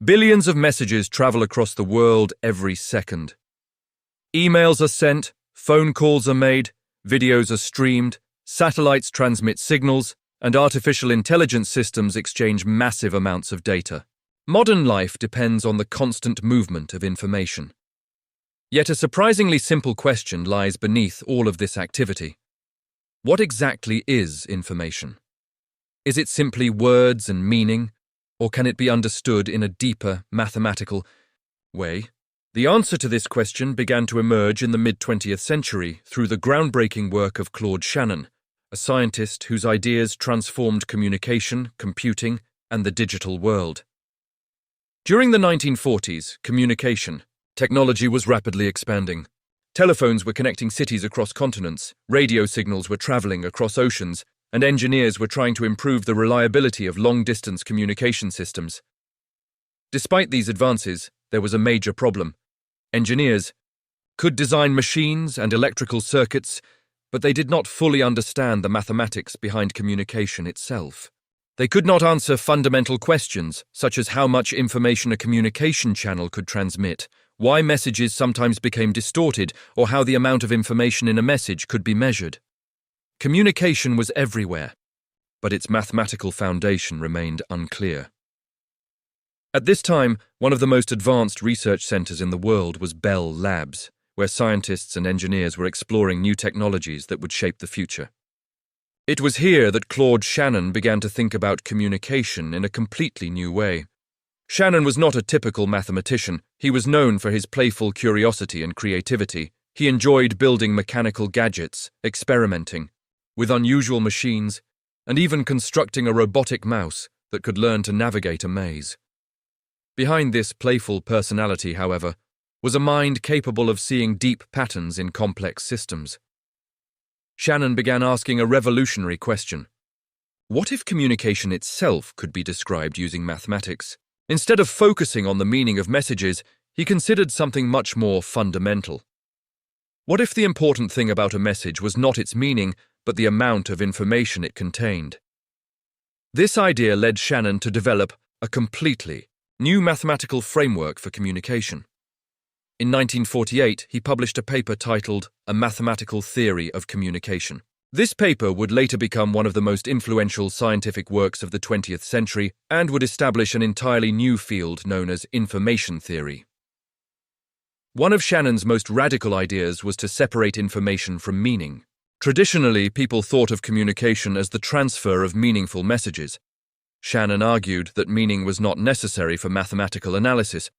Billions of messages travel across the world every second. Emails are sent, phone calls are made, videos are streamed, satellites transmit signals, and artificial intelligence systems exchange massive amounts of data. Modern life depends on the constant movement of information. Yet a surprisingly simple question lies beneath all of this activity. What exactly is information? Is it simply words and meaning, or can it be understood in a deeper, mathematical way? The answer to this question began to emerge in the mid-20th century through the groundbreaking work of Claude Shannon, a scientist whose ideas transformed communication, computing, and the digital world. During the 1940s, communication technology was rapidly expanding. Telephones were connecting cities across continents, radio signals were traveling across oceans, and engineers were trying to improve the reliability of long-distance communication systems. Despite these advances, there was a major problem. Engineers could design machines and electrical circuits, but they did not fully understand the mathematics behind communication itself. They could not answer fundamental questions, such as how much information a communication channel could transmit, why messages sometimes became distorted, or how the amount of information in a message could be measured. Communication was everywhere, but its mathematical foundation remained unclear. At this time, one of the most advanced research centers in the world was Bell Labs, where scientists and engineers were exploring new technologies that would shape the future. It was here that Claude Shannon began to think about communication in a completely new way. Shannon was not a typical mathematician. He was known for his playful curiosity and creativity. He enjoyed building mechanical gadgets, experimenting with unusual machines, and even constructing a robotic mouse that could learn to navigate a maze. Behind this playful personality, however, was a mind capable of seeing deep patterns in complex systems. Shannon began asking a revolutionary question. What if communication itself could be described using mathematics? Instead of focusing on the meaning of messages, he considered something much more fundamental. What if the important thing about a message was not its meaning, but the amount of information it contained? This idea led Shannon to develop a completely new mathematical framework for communication. In 1948, he published a paper titled A Mathematical Theory of Communication. This paper would later become one of the most influential scientific works of the 20th century and would establish an entirely new field known as information theory. One of Shannon's most radical ideas was to separate information from meaning. Traditionally, people thought of communication as the transfer of meaningful messages. Shannon argued that meaning was not necessary for mathematical analysis.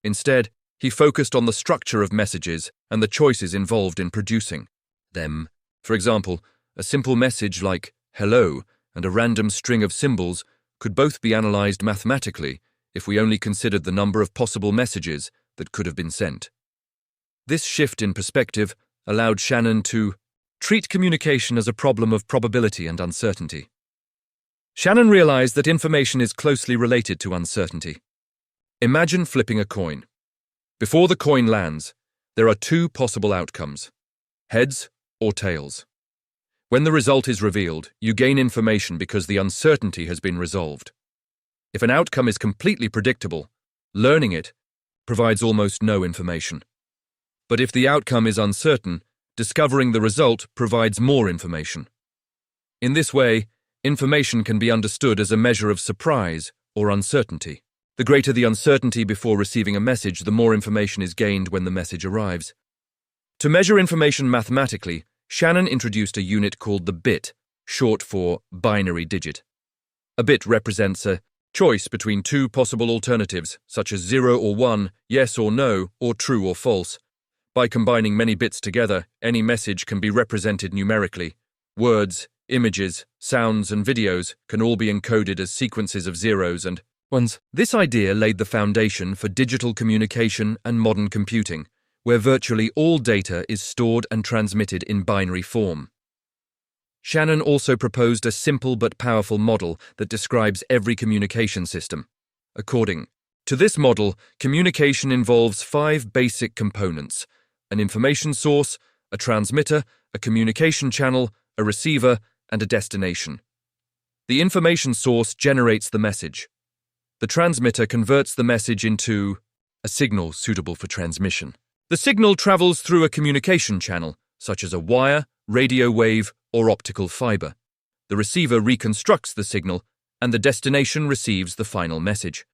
Instead, he focused on the structure of messages and the choices involved in producing them. For example, a simple message like hello and a random string of symbols could both be analyzed mathematically if we only considered the number of possible messages that could have been sent. This shift in perspective allowed Shannon to treat communication as a problem of probability and uncertainty. Shannon realized that information is closely related to uncertainty. Imagine flipping a coin. Before the coin lands, there are two possible outcomes: heads or tails. When the result is revealed, you gain information because the uncertainty has been resolved. If an outcome is completely predictable, learning it provides almost no information. But if the outcome is uncertain, discovering the result provides more information. In this way, information can be understood as a measure of surprise or uncertainty. The greater the uncertainty before receiving a message, the more information is gained when the message arrives. To measure information mathematically, Shannon introduced a unit called the bit, short for binary digit. A bit represents a choice between two possible alternatives, such as 0 or 1, yes or no, or true or false. By combining many bits together, any message can be represented numerically. Words, images, sounds, and videos can all be encoded as sequences of zeros and ones. This idea laid the foundation for digital communication and modern computing, where virtually all data is stored and transmitted in binary form. Shannon also proposed a simple but powerful model that describes every communication system. According to this model, communication involves 5 basic components: an information source, a transmitter, a communication channel, a receiver, and a destination. The information source generates the message. The transmitter converts the message into a signal suitable for transmission. The signal travels through a communication channel, such as a wire, radio wave, or optical fiber. The receiver reconstructs the signal, and the destination receives the final message.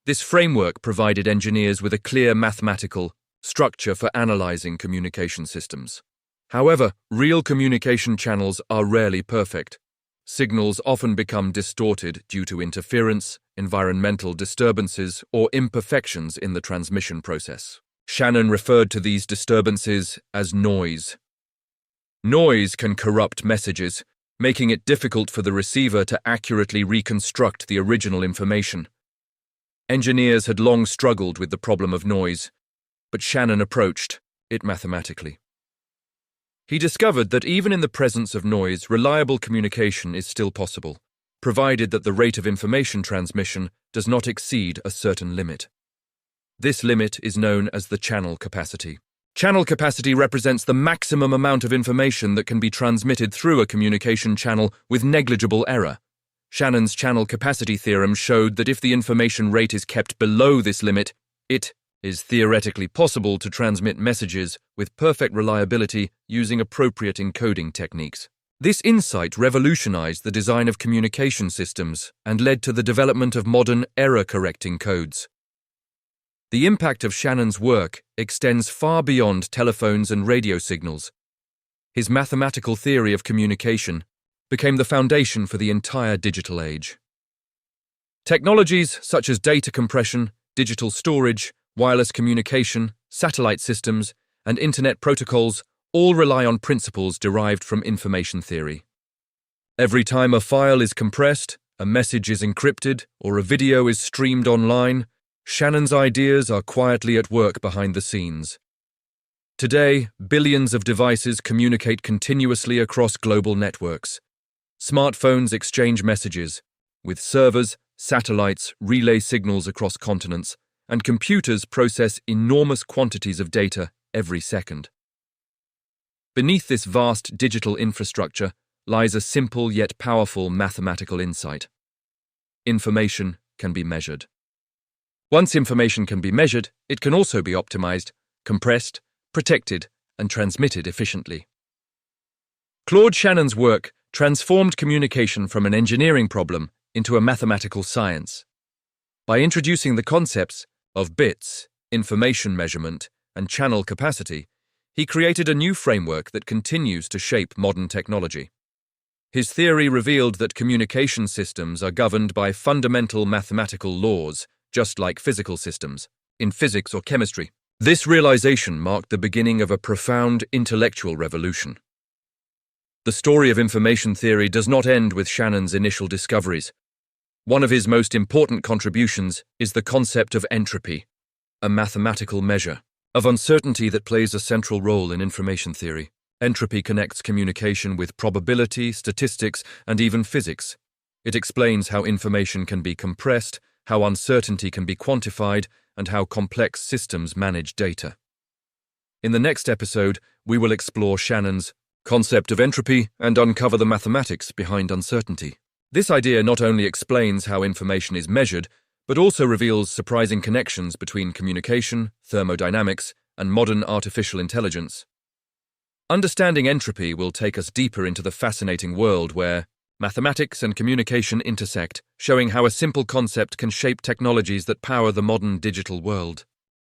This framework provided engineers with a clear mathematical structure for analyzing communication systems. However, real communication channels are rarely perfect. Signals often become distorted due to interference, environmental disturbances, or imperfections in the transmission process. Shannon referred to these disturbances as noise. Noise can corrupt messages, making it difficult for the receiver to accurately reconstruct the original information. Engineers had long struggled with the problem of noise, but Shannon approached it mathematically. He discovered that even in the presence of noise, reliable communication is still possible, provided that the rate of information transmission does not exceed a certain limit. This limit is known as the channel capacity. Channel capacity represents the maximum amount of information that can be transmitted through a communication channel with negligible error. Shannon's channel capacity theorem showed that if the information rate is kept below this limit, it is theoretically possible to transmit messages with perfect reliability using appropriate encoding techniques. This insight revolutionized the design of communication systems and led to the development of modern error-correcting codes. The impact of Shannon's work extends far beyond telephones and radio signals. His mathematical theory of communication became the foundation for the entire digital age. Technologies such as data compression, digital storage, wireless communication, satellite systems, and internet protocols all rely on principles derived from information theory. Every time a file is compressed, a message is encrypted, or a video is streamed online, Shannon's ideas are quietly at work behind the scenes. Today, billions of devices communicate continuously across global networks. Smartphones exchange messages, with servers, satellites relay signals across continents, and computers process enormous quantities of data every second. Beneath this vast digital infrastructure lies a simple yet powerful mathematical insight. Information can be measured. Once information can be measured, it can also be optimized, compressed, protected, and transmitted efficiently. Claude Shannon's work transformed communication from an engineering problem into a mathematical science. By introducing the concepts of bits, information measurement, and channel capacity, he created a new framework that continues to shape modern technology. His theory revealed that communication systems are governed by fundamental mathematical laws, just like physical systems, in physics or chemistry. This realization marked the beginning of a profound intellectual revolution. The story of information theory does not end with Shannon's initial discoveries. One of his most important contributions is the concept of entropy, a mathematical measure of uncertainty that plays a central role in information theory. Entropy connects communication with probability, statistics, and even physics. It explains how information can be compressed, how uncertainty can be quantified, and how complex systems manage data. In the next episode, we will explore Shannon's concept of entropy and uncover the mathematics behind uncertainty. This idea not only explains how information is measured, but also reveals surprising connections between communication, thermodynamics, and modern artificial intelligence. Understanding entropy will take us deeper into the fascinating world where mathematics and communication intersect, showing how a simple concept can shape technologies that power the modern digital world.